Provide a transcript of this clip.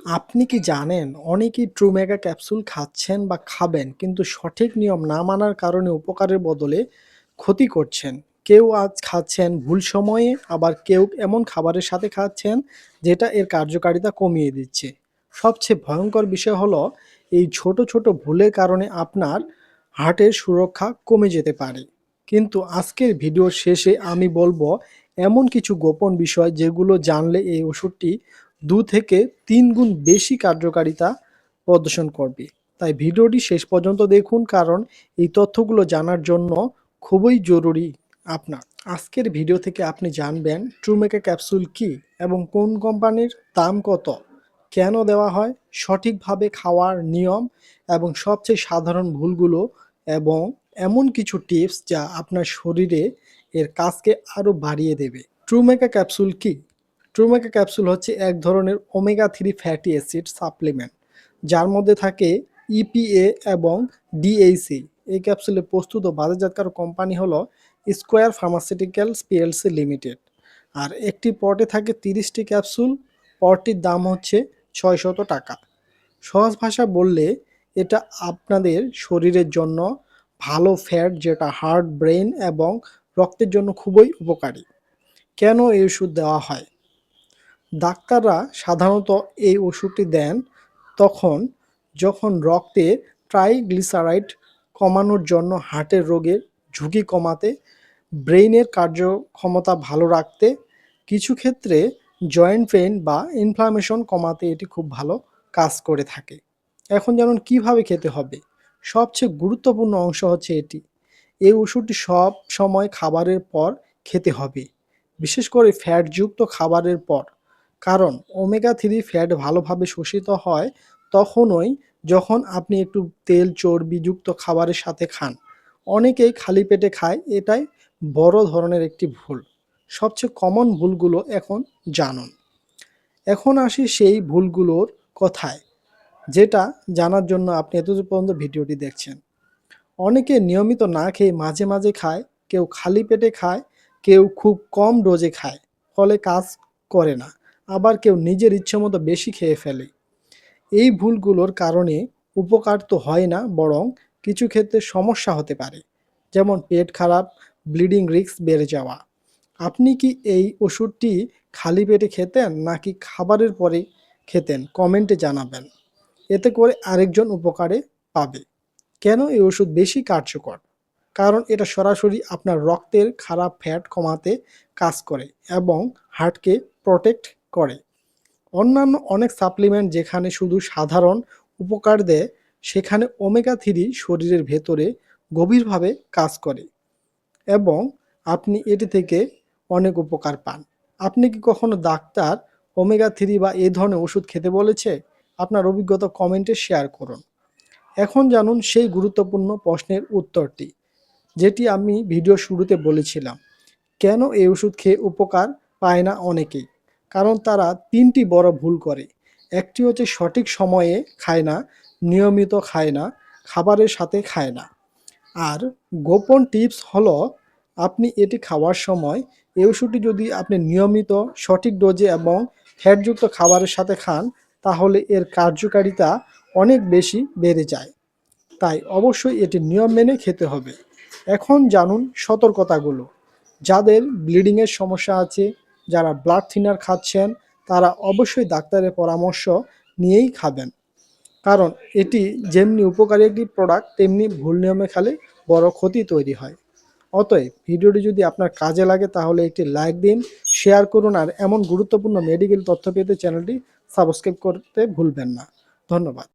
আপনি কি জানেন অনেকেই ট্রুমেগা ক্যাপসুল খাচ্ছেন বা খাবেন কিন্তু সঠিক নিয়ম না মানার কারণে উপকারের বদলে ক্ষতি করছেন। কেউ আজ খাচ্ছেন ভুল সময়ে, আবার কেউ এমন খাবারের সাথে খাচ্ছেন যেটা এর কার্যকারিতা কমিয়ে দিচ্ছে। সবচেয়ে ভয়ঙ্কর বিষয় হলো এই ছোট ছোট ভুলের কারণে আপনার হার্টের সুরক্ষা কমে যেতে পারে। কিন্তু আজকের ভিডিওর শেষে আমি বলবো এমন কিছু গোপন বিষয় যেগুলো জানলে এই ওষুধটি ২ থেকে ৩ গুণ বেশি কার্যকারিতা প্রদর্শন করবে। তাই ভিডিওটি শেষ পর্যন্ত দেখুন, কারণ এই তথ্যগুলো জানার জন্য খুবই জরুরি আপনার। আজকের ভিডিও থেকে আপনি জানবেন ট্রুমেকা ক্যাপসুল কী এবং কোন কোম্পানির, দাম কত, কেন দেওয়া হয়, সঠিকভাবে খাওয়ার নিয়ম এবং সবচেয়ে সাধারণ ভুলগুলো, এবং এমন কিছু টিপস যা আপনার শরীরে এর কাজকে আরও বাড়িয়ে দেবে। ট্রুমেকা ক্যাপসুল কী? ট্রুমেকা ক্যাপসুল হচ্ছে এক ধরনের ওমেগা 3 ফ্যাটি অ্যাসিড সাপ্লিমেন্ট, যার মধ্যে থাকে ইপিএ এবং ডিএইসি। এই ক্যাপসুলের প্রস্তুত ও বাজারজাতকারক কোম্পানি হলো স্কোয়ার ফার্মাসিউটিক্যালস পিএলসি লিমিটেড। আর একটি পটে থাকে 30টি ক্যাপসুল। পটটির দাম হচ্ছে ৬০০ টাকা। সহজ ভাষা বললে এটা আপনাদের শরীরের জন্য ভালো ফ্যাট, যেটা হার্ট, ব্রেন এবং রক্তের জন্য খুবই উপকারী। কেন এই ওষুধ দেওয়া হয়? ডাক্তাররা সাধারণত এই ওষুধটি দেন তখন যখন রক্তে ট্রাইগ্লিসারাইড কমানোর জন্য, হার্টের রোগের ঝুঁকি কমাতে, ব্রেইনের কার্যক্ষমতা ভালো রাখতে, কিছু ক্ষেত্রে জয়েন্ট পেইন বা ইনফ্লামেশন কমাতে এটি খুব ভালো কাজ করে থাকে। এখন জানুন কিভাবে খেতে হবে। সবচেয়ে গুরুত্বপূর্ণ অংশ হচ্ছে এটি। এই ওষুধটি সব সময় খাবারের পর খেতে হবে, বিশেষ করে ফ্যাটযুক্ত খাবারের পর। কারণ ওমেগা 3 ফ্যাট ভালোভাবে শোষিত হয় তখনই যখন আপনি একটু তেল চর্বিযুক্ত খাবারের সাথে খান। অনেকেই খালি পেটে খায়, এটাই বড় ধরনের একটি ভুল। সবচেয়ে কমন ভুলগুলো এখন জানুন। এখন আসি সেই ভুলগুলোর কথায়, যেটা জানার জন্য আপনি এতদূর পর্যন্ত ভিডিওটি দেখছেন। অনেকে নিয়মিত না খেয়ে মাঝে মাঝে খায়, কেউ খালি পেটে খায়, কেউ খুব কম ডোজে খায়, ফলে কাজ করে না। আবার কেউ নিজের ইচ্ছেমতো বেশি খেয়ে ফেলে। এই ভুলগুলোর কারণে উপকার তো হয় না, বরং কিছু ক্ষেত্রে সমস্যা হতে পারে, যেমন পেট খারাপ, ব্লিডিং রিস্ক বেড়ে যাওয়া। আপনি কি এই ওষুধটি খালি পেটে খেতেন নাকি খাবারের পরে খেতেন? কমেন্টে জানাবেন, এতে করে আরেকজন উপকারে পাবে। কেন এই ওষুধ বেশি কার্যকর? কারণ এটা সরাসরি আপনার রক্তের খারাপ ফ্যাট কমাতে কাজ করে এবং হার্টকে প্রোটেক্ট করে। অন্যান্য অনেক সাপ্লিমেন্ট যেখানে শুধু সাধারণ উপকার দেয়, সেখানে ওমেগা 3 শরীরের ভেতরে গভীরভাবে কাজ করে এবং আপনি এটি থেকে অনেক উপকার পান। আপনি কি কখনো ডাক্তার ওমেগা 3 বা এই ধরনের ওষুধ খেতে বলেছে? আপনার অভিজ্ঞতা কমেন্টে শেয়ার করুন। এখন জানুন সেই গুরুত্বপূর্ণ প্রশ্নের উত্তরটি, যেটি আমি ভিডিও শুরুতে বলেছিলাম। কেন এই ওষুধ খেয়ে উপকার পায় না অনেকেই? কারণ তারা 3টি বড় ভুল করে। একটি হচ্ছে সঠিক সময়ে খায় না, নিয়মিত খায় না, খাবারের সাথে খায় না। আর গোপন টিপস হলো, আপনি এটি খাওয়ার সময় এই ওষুধটি যদি আপনি নিয়মিত সঠিক ডোজে এবং ফ্যাটযুক্ত খাবারের সাথে খান, তাহলে এর কার্যকারিতা অনেক বেশি বেড়ে যায়। তাই অবশ্যই এটি নিয়ম মেনে খেতে হবে। এখন জানুন সতর্কতাগুলো। যাদের ব্লিডিংয়ের সমস্যা আছে, যারা ব্লাড থিনার খাচ্ছেন, তারা অবশ্যই ডাক্তারের পরামর্শ নিয়েই খাবেন। কারণ এটি যেমনি উপকারী একটি প্রোডাক্ট, তেমনি ভুল নিয়মে খেলে বড় ক্ষতি তৈরি হয়। অতএব ভিডিওটি যদি আপনার কাজে লাগে তাহলে একটি লাইক দিন, শেয়ার করুন, আর এমন গুরুত্বপূর্ণ মেডিকেল তথ্য পেতে চ্যানেলটি সাবস্ক্রাইব করতে ভুলবেন না। ধন্যবাদ।